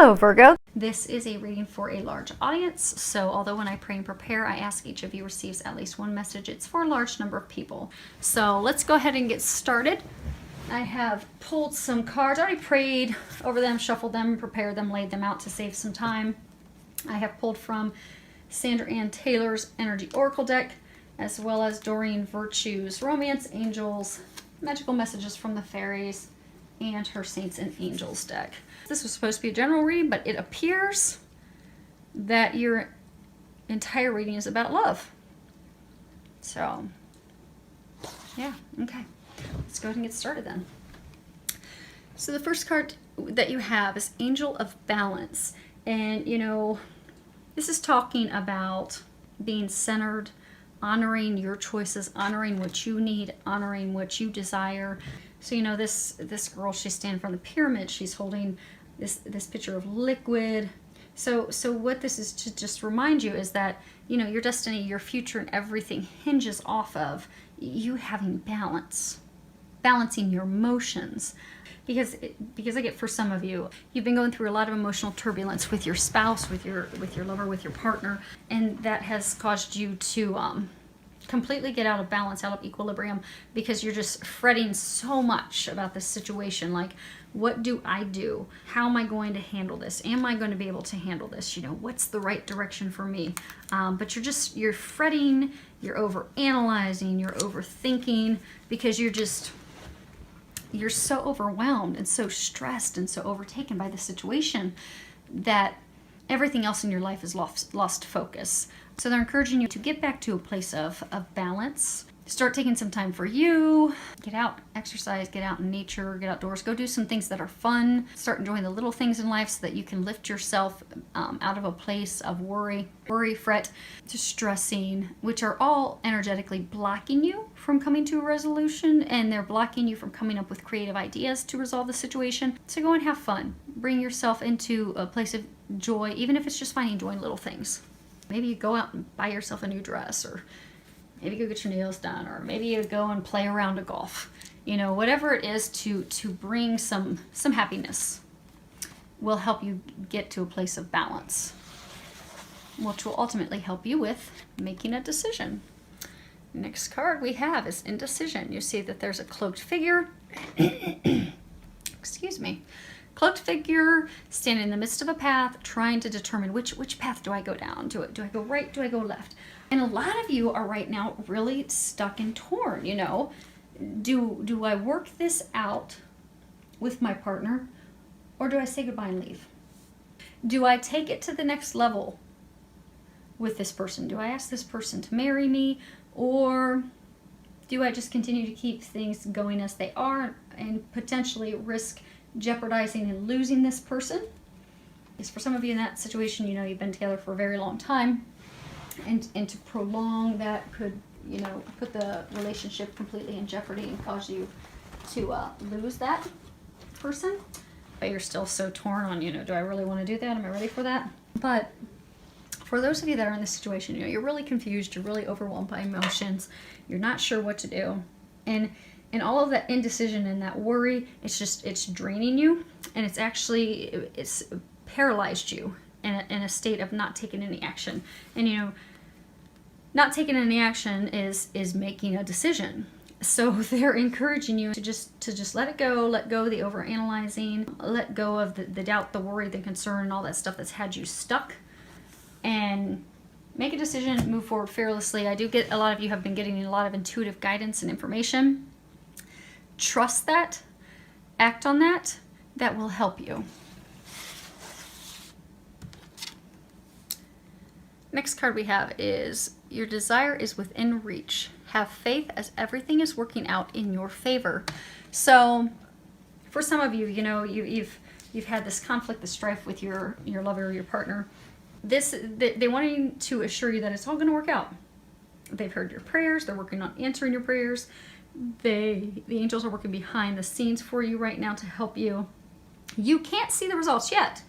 Hello, Virgo. This is a reading for a large audience, so although when I pray and prepare, I ask each of you receives at least one message, it's for a large number of people. So let's go ahead and get started. I have pulled some cards, I already prayed over them, shuffled them, prepared them, laid them out to save some time. I have pulled from Sandra Ann Taylor's Energy Oracle deck, as well as Doreen Virtue's Romance Angels, Magical Messages from the Fairies, and her Saints and Angels deck. This was supposed to be a general reading, but it appears that your entire reading is about love. So, yeah, okay. Let's go ahead and get started then. So the first card that you have is Angel of Balance. And, you know, this is talking about being centered, honoring your choices, honoring what you need, honoring what you desire. So, you know, this girl, she's standing from the pyramid. She's holding this pitcher of liquid. So what this is to just remind you is that, you know, your destiny, your future, and everything hinges off of you having balance, balancing your emotions. Because I get, for some of you, you've been going through a lot of emotional turbulence with your spouse, with your lover, with your partner, and that has caused you to completely get out of balance, out of equilibrium, because you're just fretting so much about this situation. Like, what do I do? How am I going to handle this? Am I going to be able to handle this? You know, what's the right direction for me? But you're fretting, you're over analyzing, you're overthinking, because you're so overwhelmed and so stressed and so overtaken by the situation that everything else in your life is lost focus. So they're encouraging you to get back to a place of balance. Start taking some time for you. Get out, exercise, get out in nature, get outdoors, go do some things that are fun. Start enjoying the little things in life so that you can lift yourself out of a place of worry, fret, to stressing, which are all energetically blocking you from coming to a resolution, and they're blocking you from coming up with creative ideas to resolve the situation. So go and have fun. Bring yourself into a place of joy, even if it's just finding joy in little things. Maybe you go out and buy yourself a new dress, or maybe you go get your nails done, or maybe you go and play a round of golf. You know, whatever it is to bring some happiness will help you get to a place of balance, which will ultimately help you with making a decision. Next card we have is Indecision. You see that there's a cloaked figure. Excuse me. Cloaked figure standing in the midst of a path, trying to determine which path do I go down? Do I go right? Do I go left? And a lot of you are right now really stuck and torn, you know. Do I work this out with my partner, or do I say goodbye and leave? Do I take it to the next level with this person? Do I ask this person to marry me, or do I just continue to keep things going as they are and potentially risk jeopardizing and losing this person? Because for some of you in that situation, you know, you've been together for a very long time, and to prolong that could, you know, put the relationship completely in jeopardy and cause you to lose that person. But you're still so torn on, you know, do I really want to do that? Am I ready for that? But for those of you that are in this situation, you know, you're really confused, you're really overwhelmed by emotions, you're not sure what to do, and all of that indecision and that worry, it's draining you, and it's paralyzed you in a state of not taking any action. And, you know, not taking any action is making a decision. So they're encouraging you to just let it go, let go of the overanalyzing, let go of the doubt, the worry, the concern, and all that stuff that's had you stuck, and make a decision, move forward fearlessly. I do get, a lot of you have been getting a lot of intuitive guidance and information. Trust that, act on that, that will help you. Next card we have is Your Desire is Within Reach. Have faith as everything is working out in your favor. So for some of you, you know, you've had this conflict, this strife with your lover or your partner. They wanting to assure you that it's all going to work out. They've heard your prayers. They're working on answering your prayers. The angels are working behind the scenes for you right now to help you. You can't see the results yet,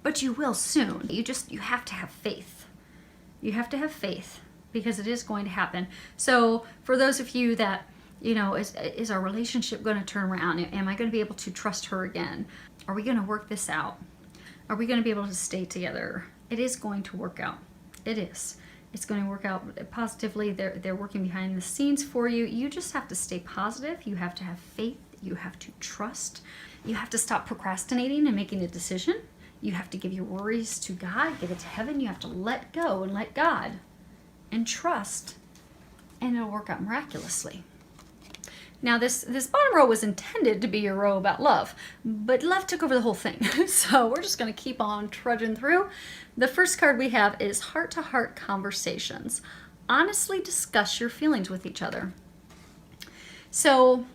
but you will soon. You have to have faith. You have to have faith, because it is going to happen. So for those of you that, you know, is our relationship going to turn around? Am I going to be able to trust her again? Are we going to work this out? Are we going to be able to stay together? It is going to work out. It is. It's going to work out positively. They're working behind the scenes for you. You just have to stay positive. You have to have faith. You have to trust. You have to stop procrastinating and making a decision. You have to give your worries to God, give it to heaven. You have to let go and let God and trust, and it'll work out miraculously. Now, this bottom row was intended to be a row about love, but love took over the whole thing. So we're just going to keep on trudging through. The first card we have is heart-to-heart conversations. Honestly discuss your feelings with each other. So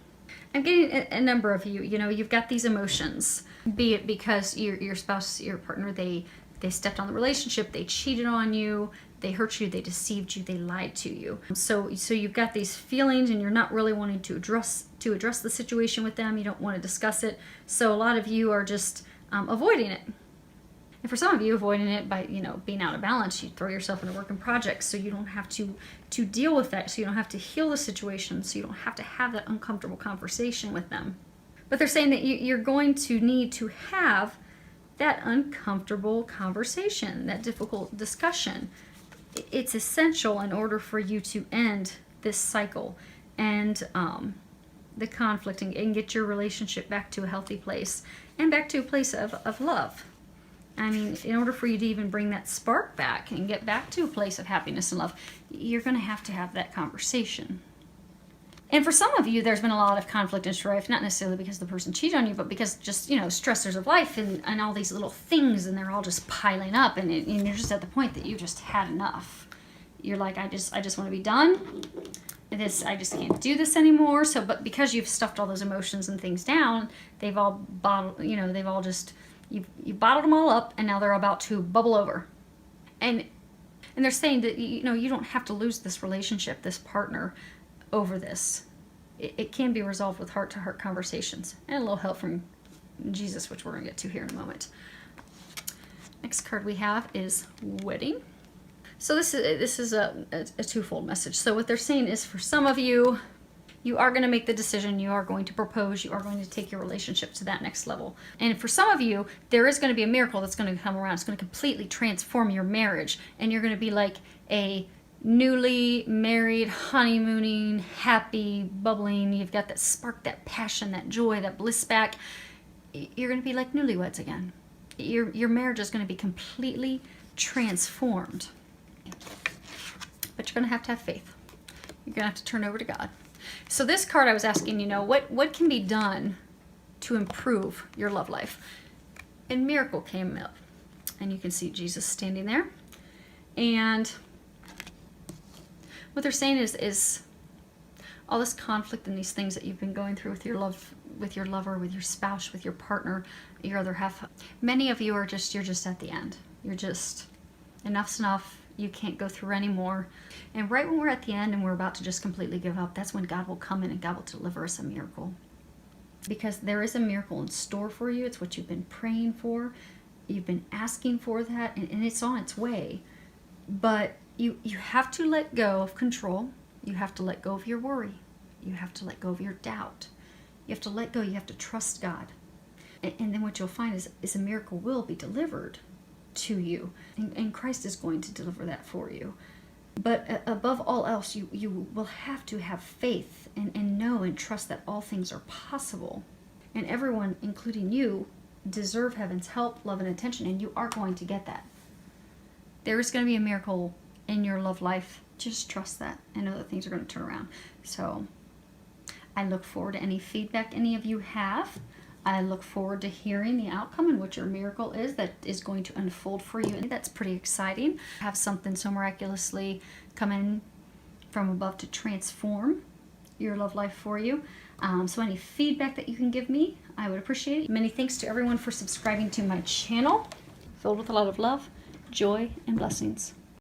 I'm getting a number of you, you've got these emotions, be it because your spouse, your partner, they stepped on the relationship, they cheated on you, they hurt you, they deceived you, they lied to you. So you've got these feelings and you're not really wanting to address the situation with them. You don't want to discuss it. So a lot of you are just avoiding it. And for some of you, avoiding it by, being out of balance, you throw yourself into work and projects so you don't have to deal with that, so you don't have to heal the situation, so you don't have to have that uncomfortable conversation with them. But they're saying that you're going to need to have that uncomfortable conversation, that difficult discussion. It's essential in order for you to end this cycle and the conflict and get your relationship back to a healthy place and back to a place of love. I mean, in order for you to even bring that spark back and get back to a place of happiness and love, you're going to have that conversation. And for some of you, there's been a lot of conflict and strife, not necessarily because the person cheated on you, but because just, stressors of life and all these little things, and they're all just piling up, and you're just at the point that you just had enough. You're like, I just want to be done. I just can't do this anymore. So, but because you've stuffed all those emotions and things down, they've all bottled, you bottled them all up, and now they're about to bubble over. And they're saying that, you don't have to lose this relationship, this partner, over this. It can be resolved with heart-to-heart conversations and a little help from Jesus, which we're going to get to here in a moment. Next card we have is wedding. So this is a twofold message. So what they're saying is, for some of you, you are going to make the decision, you are going to propose, you are going to take your relationship to that next level. And for some of you, there is going to be a miracle that's going to come around. It's going to completely transform your marriage, and you're going to be like a newly married, honeymooning, happy, bubbling. You've got that spark, that passion, that joy, that bliss back. You're going to be like newlyweds again. Your marriage is going to be completely transformed. But you're going to have faith. You're going to have to turn over to God. So this card, I was asking, what can be done to improve your love life? And miracle came up. And you can see Jesus standing there. And what they're saying is all this conflict and these things that you've been going through with your lover, with your spouse, with your partner, your other half. Many of you you're just at the end. You're just, enough's enough. You can't go through anymore. And right when we're at the end and we're about to just completely give up, that's when God will come in and God will deliver us a miracle. Because there is a miracle in store for you. It's what you've been praying for. You've been asking for that, and it's on its way. But you have to let go of control. You have to let go of your worry. You have to let go of your doubt. You have to let go. You have to trust God. And then what you'll find is a miracle will be delivered to you. And Christ is going to deliver that for you. But above all else, you will have to have faith and know and trust that all things are possible. And everyone, including you, deserve heaven's help, love, and attention. And you are going to get that. There is going to be a miracle in your love life. Just trust that and know that things are going to turn around. So I look forward to any feedback any of you have. I look forward to hearing the outcome and what your miracle is that is going to unfold for you. And that's pretty exciting. Have something so miraculously come in from above to transform your love life for you. So any feedback that you can give me, I would appreciate it. Many thanks to everyone for subscribing to my channel, filled with a lot of love, joy, and blessings.